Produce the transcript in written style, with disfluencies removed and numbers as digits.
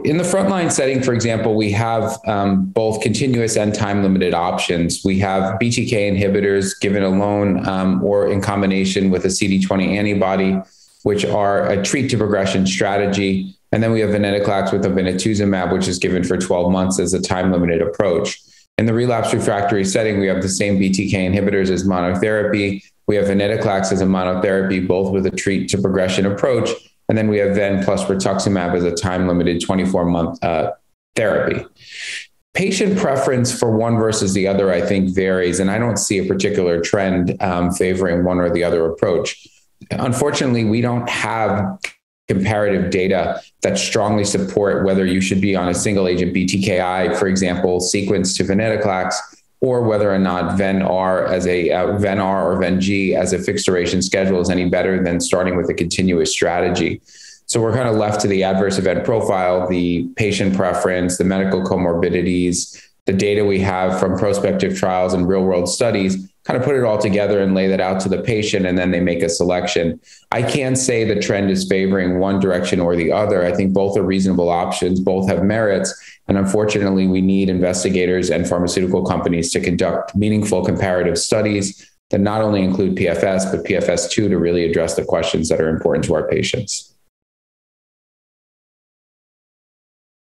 In the frontline setting, for example, we have both continuous and time-limited options. We have BTK inhibitors given alone or in combination with a CD20 antibody, which are a treat to progression strategy. And then we have Venetoclax with Obinutuzumab, which is given for 12 months as a time-limited approach. In the relapsed refractory setting, we have the same BTK inhibitors as monotherapy. We have Venetoclax as a monotherapy, both with a treat to progression approach. And then we have Ven plus Rituximab as a time-limited 24-month therapy. Patient preference for one versus the other, I think, varies, and I don't see a particular trend favoring one or the other approach. Unfortunately, we don't have comparative data that strongly support whether you should be on a single agent BTKI, for example, sequenced to Venetoclax, or whether or not Ven-R or Ven-G as a fixed duration schedule is any better than starting with a continuous strategy. So we're kind of left to the adverse event profile, the patient preference, the medical comorbidities, the data we have from prospective trials and real world studies, kind of put it all together and lay that out to the patient, and then they make a selection. I can't say the trend is favoring one direction or the other. I think both are reasonable options, both have merits. And unfortunately, we need investigators and pharmaceutical companies to conduct meaningful comparative studies that not only include PFS, but PFS2 to really address the questions that are important to our patients.